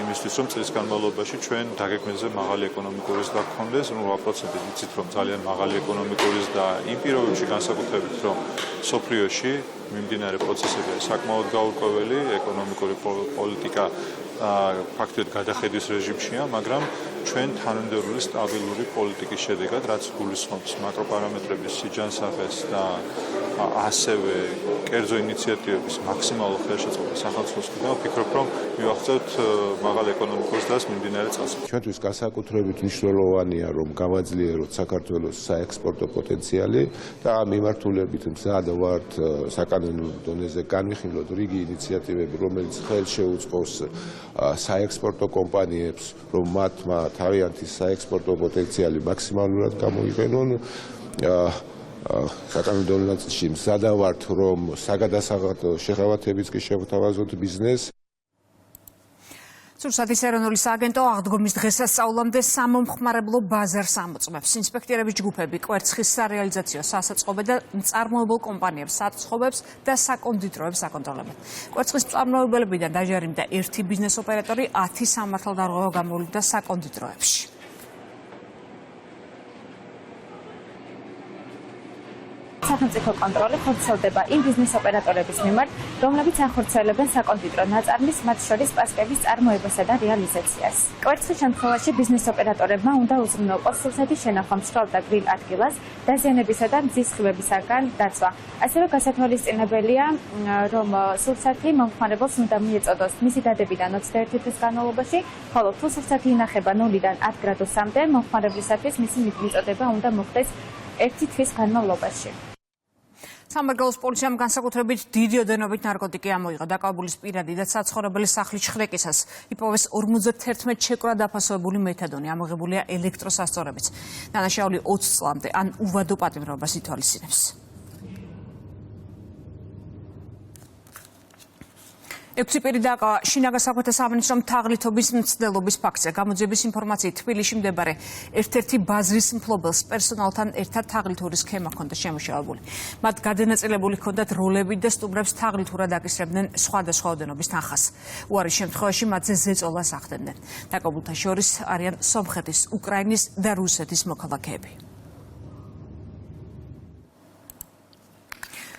იმისთვის, რომ წლის განმავლობაში ჩვენ დაგეგმილზე მაღალი ეკონომიკური ზრდა გქონდეს, 8%-ით იცით, რომ ძალიან მაღალი ეკონომიკური ზრდა იმ პირობებში განსაკუთრებით, რომ სოფლიოში მიმდინარე პროცესები საკმაოდ გაურკვეველი, ეკონომიკური პოლიტიკა ფაქტობრივად გადახედვის რეჟიმშია, მაგრამ ჩვენ თანამდებობრივი სტაბილური პოლიტიკის შედეგად, რაც გულისხმობს მაკროპარამეტრების სიჯანსაღეს და ასევე კერძო ინიციატივების მაქსიმალურ ხელშეწყობას სახელმწიფოს მხრიდან ვფიქრობ, რომ მივახცევთ მაღალ ეკონომიკურ ზრდას მიმდინარე წელს. ჩვენთვის განსაკუთრებით მნიშვნელოვანია, რომ გავაძლიეროთ საქართველოს საექსპორტო პოტენციალი და ამ მიმართულებით მზად ვართ საკანონმდებლო დონეზე განვიხილოთ რიგი ინიციატივები, რომელიც ხელს შეუწყობს საექსპორტო კომპანიებს, რომ მათმა თავიანთი საექსპორტო პოტენციალი მაქსიმალურად გამოიყენონ. საკანონმდებლო ნაწილში მზად ვართ, რომ საგადასაღადო შეღავათებიც კი შევთავაზოთ ბიზნესს. სურსათის ეროვნული სააგენტო აღდგომის დღესასწაულამდე სამომხმარებლო ბაზარს ამოწმებს. ინსპექტორების ჯგუფები კვერცხის სარეალიზაციო სასაწყობე და მწარმოებელ კომპანიებს საწყობებს და საკონდიტროებს აკონტროლებენ. კვერცხის მწარმოებელებიდან დაჟარიმდა ერთი ბიზნეს ოპერატორი 10 სამართალდარღვევა გამოვლინდა საკონდიტროებში. სახელმწიფო კონტროლი ხორციელდება იმ ბიზნეს ოპერატორების მიმართ, რომლებიც ახორციელებენ საკონდიტრო ნაწარმის, მათ შორის პასკების წარმოებასა და რეალიზაციას. კვერცხის შემთხვევაში ბიზნეს ოპერატორებმა უნდა უზრუნველყოს სულსათის შენახვა მშრალ და გრილ ადგილას, დაზიანებისა და მზის სხივებისაგან დაცვა. ასევე გასათვალისწინებელია, რომ სულსათი მომხმარებელს უნდა მიეწოდოს მისი დადებიდან 21 თვის განმავლობაში, ხოლო თუ სულსათი ინახება 0-დან 10 გრადუსამდე, მომხმარებლისათვის მისი მიწოდება უნდა მოხდეს 1 თვის განმავლობაში. სამეგრელოს პოლიციამ განსაკუთრებით დიდი ოდენობით ნარკოტიკი ამოიღო. დაკავებულის პირადი და საცხოვრებელი სახლის შხრეკისას იპოვეს 51 ჩეკვრა დაფასებული მეთადონი. ამოღებულია ელექტროსასწორებიც. დანაშაული 20 წლამდე ან უვადო პატიმრობას ითვალისწინებს. 6 პირი დაკავა შინაგან საქმეთა სამინისტრომ თაღლითობის მცდელობის ფაქტზე. გამოძიების ინფორმაციით თბილისში მდებარე ერთ-ერთი ბაზრის მფლობელს პერსონალთან ერთად თაღლითური სქემა ჰქონდა შემუშავებული. მათ გადანაწილებული ჰქონდათ როლები და სტუმრებს თაღლითურად აკისრებდნენ სხვადასხვა ოდენობის თანხას. უარის შემთხვევაში მათზე ზეწოლას ახდენდნენ. დაკავებულთა შორის არიან სომხეთის, უკრაინის და რუსეთის მოქალაქეები.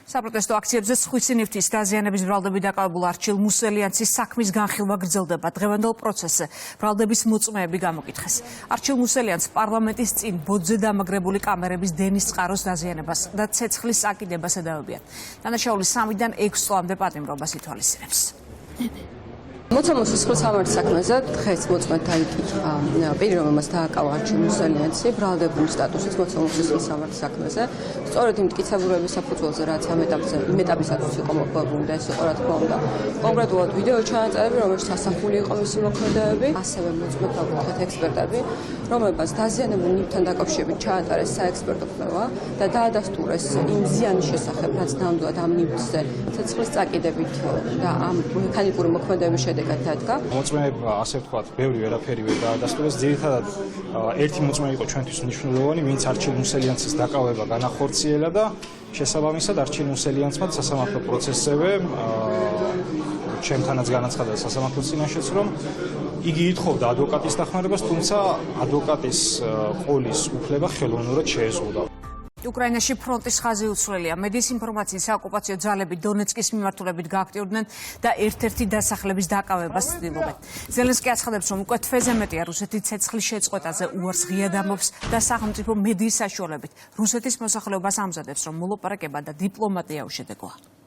საპროტესტო აქციებზე სხვისი ნივთის დაზიანების ბრალდები დაკავებულ არჩილ მუსელიანცის საქმის განხილვა გრძელდება. დღევანდელ პროცესზე ბრალდების მოწმეები გამოკითხეს. არჩილ მუსელიანც პარლამენტის წინ ბოძზე დამაგრებული კამერების დენის წყაროს დაზიანებას და ცეცხლის აკიდებას ედავებიან. დანაშაული 3-დან 6 წლამდე პატიმრობას ითვალისწინებს. მოცემულობის ხელსამართლ საქმეზე დღეს მოწმეთა იკითხა პირი, რომელმაც დააკავა არჩილ მუსელიანცი ბრალდებული სტატუსით მოცემულობის ხელსამართლ საქმეზე. სწორედ იმ მტკიცებულების საფუძველზე, რაც ამ ეტაპისათვის იყო მოხდებული და ეს იყო რა თქმა უნდა კონკრეტულად ვიდეო ჩანაწერები, რომელშიც ასახული იყო მისი მოქმედებები, ასევე მოწმეთა აკითხეთ ექსპერტები, რომლებმაც დაზიანებულ ნივთთან დაკავშირებით ჩაატარეს საექსპერტო კვლევა და დაადასტურეს იმ ზიანის შესახებ, რაც ნამდვილად ამ ნივთზე ცეცხლის წაკიდებით და ამ მექანიკური მოქმედების შედეგად დადგა. მოწმეებმა ასე ვთქვათ, ბევრი ვერაფერი ვერ დაადასტურეს. ძირითადად ერთი მოწმე იყო ჩვენთვის მნიშვნელოვანი, ვინც არჩილ მუსელიანცის დაკავება განახორციელა და შესაბამისად არჩილ მუსელიანცმა სასამართლო პროცესზე ჩემთანაც განაცხადა სასამართლოს წინაშეც, რომ იგი ითხოვდა ადვოკატის დახმარებას, თუმცა ადვოკატის ყოლის უფლება ხელოვნურად შეეზღუდა. უკრაინაში ფრონტის ხაზი უცვლელია. მედიის ინფორმაციით საოკუპაციო ძალები დონეცკის მიმართულებით გააქტიურდნენ და ერთ-ერთი დასახლების დაკავებას ცდილობენ. ზელენსკი აცხადებს, რომ უკვე თვეზე მეტია რუსეთი ცეცხლის შეწყვეტაზე უარს ღიად ამბობს და სახელმწიფო მედიის საშუალებით რუსეთის მოსახლეობას ამზადებს, რომ მოლაპარაკება და დიპლომატია უშედეგოა.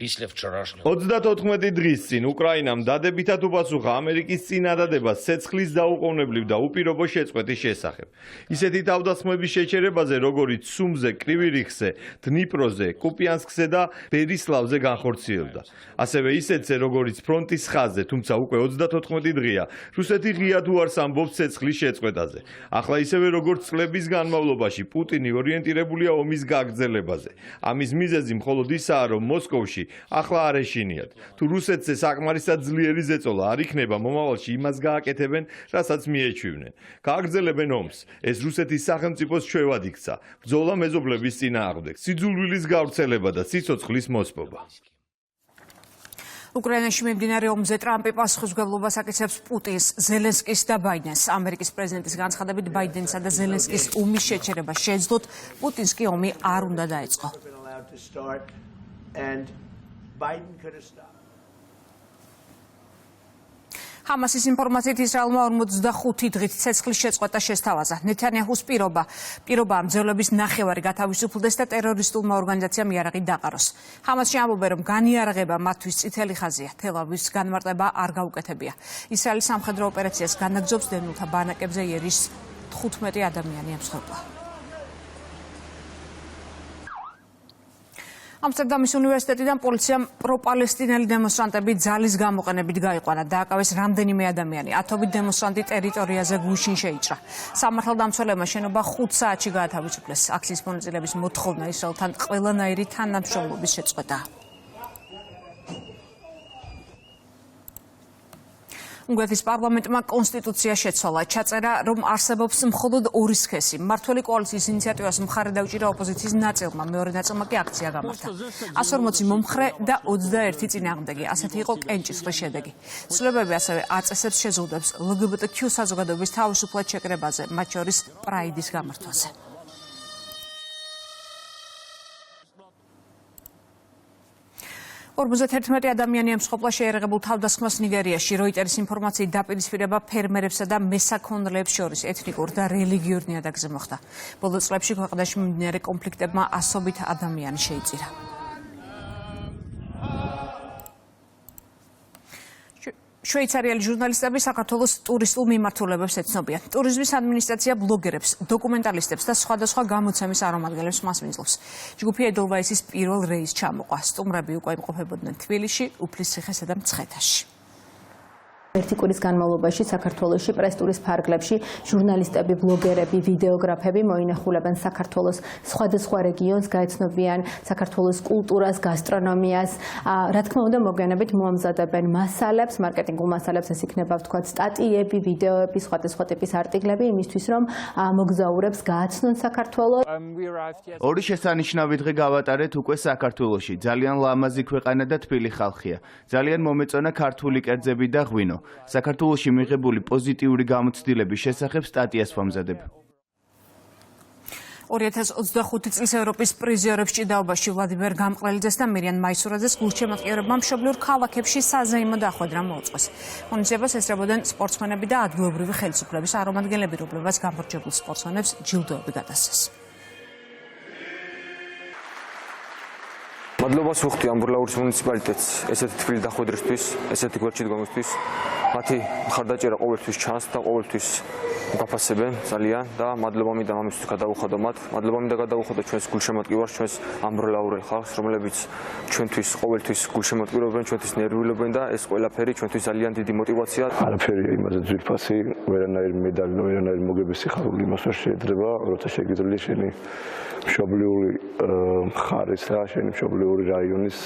34 დღის წინ უკრაინამ დადებითად უპასუხა ამერიკის წინადადებას ცეცხლის დაუყოვნებლივ და უპირობო შეწყვეტის შესახებ. ისეთი თავდასხმების შეჩერებაზე, როგორიც სუმზე, კრივი-რიხზე, დნიპროზე, კუპიანსკზე და ბერისლავზე განხორციელდა. ასევე ისეთზე, როგორიც ფრონტის ხაზზე, თუმცა უკვე 34 დღეა, რუსეთი ღიად უარს ამბობს ცეცხლის შეწყვეტაზე. ახლა ისევე როგორც წლების განმავლობაში, პუტინი ორიენტირებულია ომის გაგრძელებაზე. ამის მიზეზი მხოლოდ ისაა, რომ მოსკოვში ახლა არ ეშინიათ. თუ რუსეთზე საკმარისად ძლიერი ზეწოლა არ იქნება, მომავალში იმას გააკეთებენ, რასაც მიეჩვივნენ. გააგრძელებენ ომს. ეს რუსეთის სახელმწიფოს ჩვევად იქცა. ბრძოლა მეზობლების წინააღმდეგ, სიძულვილის გავრცელება და სიცოცხლის მოსპობა. უკრაინაში მიმდინარე ომზე ტრამპი პასუხისმგებლობას აკისრებს პუტინს, ზელენსკის და ბაიდენს. ამერიკის პრეზიდენტის განცხადებით ბაიდენსა და ზელენსკის ომის შეჩერება შეეძლოთ, პუტინს კი ომი არ უნდა დაეწყო. ჰამასის ინფორმაციით ისრაელმა 45 დღით ცეცხლის შეწყვეტა შესთავაზა. ნეთანიაჰუს პირობა ამ ძევლების ნახევარი გათავისუფლდეს და ტერორისტულმა ორგანიზაციამ იარაღი დაყაროს. ჰამასში ამბობენ, რომ განიარაღება მათთვის წითელი ხაზია. თელ-ავივის განმარტება არ გაუკეთებია. ისრაელის სამხედრო ოპერაციას განაგრძობს დევნილთა ბანაკებზე იერიშს 15 ადამიანი ემსხვერპლა. ამსტერდამის უნივერსიტეტიდან პოლიციამ პროპალესტინელი დემონსტრანტები ძალის გამოყენებით გაიყვანა. დააკავეს რამდენიმე ადამიანი. ათობით დემონსტრანტი ტერიტორიაზე გუშინ შეიჭრა. სამართალდამცველებმა შენობა 5 საათში გაათავისუფლეს. აქციის მონაწილეების მოთხოვნა ისრაელთან ყველანაირი თანამშრომლობის შეწყვეტაა. უნგრეთის პარლამენტმა კონსტიტუცია შეცვალა. ჩაწერა, რომ არსებობს მხოლოდ ორი სქესი. მმართველი კოალიციის ინიციატივას მხარე დაუჭირა ოპოზიციის ნაწილმა, მეორე ნაწილმა კი აქცია გამართა. 140 მომხრე და 21 წინააღმდეგი. ასეთი იყო კენჭისყრის შედეგი. ცვლილებები ასევე აწესებს შეზღუდვებს LGBTQ საზოგადოების თავისუფლად შეკრებაზე, მათ შორის პრაიდის გამართვაზე. ორ-11 ადამიანი ემსხვერპლა შეერაღებულ თავდასხმას ნიგერიაში. როიტერის ინფორმაციით დაპირისპირება ფერმერებსა და მესაქონლეებს შორის ეთნიკურ და რელიგიურ ნიადაგზე მოხდა. ბოლო წლებში ქვეყანაში მიმდინარე კონფლიქტებმა ასობით ადამიანი შეიწირა. შვეიცარიელი ჟურნალისტები საქართველოს ტურისტულ მიმართულებებს ეცნობიან. ტურიზმის ადმინისტრაცია ბლოგერებს, დოკუმენტალისტებს და სხვადასხვა გამოცემის არომადგენლებს მასპინძლობს. ჯგუფი ედელვაისის პირველ რეისს ჩამოყვა. სტუმრები უკვე იმყოფებოდნენ თბილისში, უფლისციხესა და მცხეთაში. ერთი კვირის განმავლობაში საქართველოში პრესტურის ფარგლებში ჟურნალისტები, ბლოგერები, ვიდეოგრაფები მოინახულებენ საქართველოს სხვადასხვა რეგიონს, გაეცნობიან საქართველოს კულტურას, გასტრონომიას. რა თქმა უნდა, მოგვიანებით მოამზადებენ მასალებს, მარკეტინგულ მასალებს, ეს იქნება ვთქვათ სტატიები, ვიდეოები, სხვადასხვა ტიპის არტიკლები, იმისთვის რომ მოგზაურებს გააცნონ საქართველო. ორი შესანიშნავი დღე გავატარეთ უკვე საქართველოში. ძალიან ლამაზი ქვეყანა და თბილი ხალხია. ძალიან მომეწონა ქართული კერძები და ღვინო. საქართველოში მიღებული პოზიტიური გამოცდილების შესახებ სტატიას ვამზადებ. 2025 წლის ევროპის პრიზიორებს ჭიდაობაში ვლადიმერ გამყრელიძეს და მირიან მაისურაძეს გულშემატკივრებმა მშობლიურ ქალაქებში საზეიმო დახვედრა მოუწყვეს. ღონისძიებას ესწრებოდნენ სპორტსმენები და ადგილობრივი ხელისუფლების არომადგენლები, რომლებმაც გამარჯვებულ სპორტსმენებს ჯილდოები გადასცეს. მადლობას ვუხდი ამბრლაურის მუნიციპალიტეტს ესეთი თბილი დახვედრისთვის, ესეთი გვერდში დგომისთვის. მათი მხარდაჭერა ყოველთვის ჩანს და ყოველთვის გაფასებენ ძალიან და მადლობა მინდა ამისთვის გადავუხადო მათ. მადლობა მინდა გადავუხადო ჩვენს გულშემატკივარს, ჩვენს ამბრლაურელ ხალხს, რომლებიც ჩვენთვის ყოველთვის გულშემატკივრობენ, ჩვენთვის ნერვიულობენ და ეს ყველაფერი ჩვენთვის ძალიან დიდი мотиваციაა. არაფერი იმაზე ძვირფასი, ვერანაირი медаლი, ვერანაირი მოგების სიხარული იმას ვერ შეეძრება, როცა შეგიძლია შენი მშობლიური მხარის და შენი მშობლიური რაიონის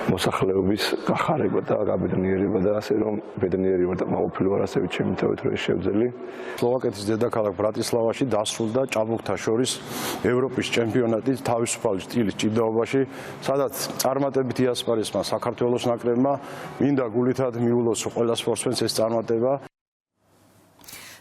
მოსახლეობის გახარება და გაბედნიერება და ასე რომ ბედნიერი ვარ და მაყოფილი ვარ ასევე ჩემი თავით რომ შევძელი. სლოვაკეთის დედაქალაქ ბრატისლავაში დასრულდა ჭაბუკთა შორის ევროპის ჩემპიონატი თავისუფალი სტილის ჭიდაობაში, სადაც წარმატებით იასპარეზა საქართველოს ნაკრებმა. მინდა გულითად მიულოს ყველა სპორტსმენს ეს წარმატება.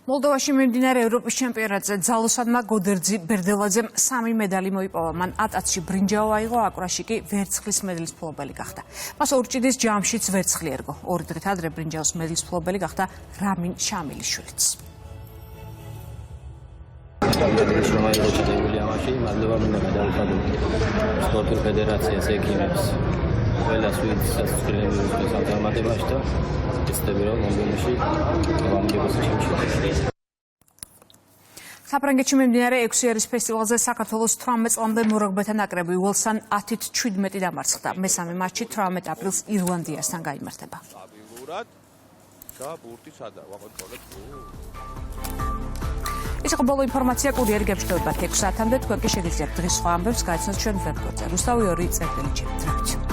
მოლდოვაში მიმდინარე ევროპის ჩემპიონატზე ძალოსანმა გოდერძი ბერდელაძემ 3 მედალი მოიპოვა. მან ატაცში ბრინჯაო აიღო, აკვრაში კი ვერცხლის მედლის მფლობელი გახდა. მას ორჭიდის ჯამშიც ვერცხლი ერგო. 2 დღით ადრე ბრინჯაოს მედლის მფლობელი გახდა რამინ შამილიშვილიც. მადლობა მინდა გადავუხადო სპორტულ ფედერაციას, ექიმებს, ყველას ვინც სასწრაფო სამართლებაში და საფრანგეთში მიმდინარე 6 ერის ფესტივალზე საქართველოს 18 წლამდე მორაგბეთა ნაკრები უელსთან 10-17 დამარცხდა. მესამე მატჩი 18 აპრილს ირლანდიასთან გაიმართება. ეს იყო ბოლო ინფორმაცია კურიერი გემშვიდობებად 6 საათამდე. თქვენ კი შეგიძლიათ დღის სხვა ამბებს გაიცნოთ ჩვენ ვებგვერდზე. რუსთავი 2 წერტილი.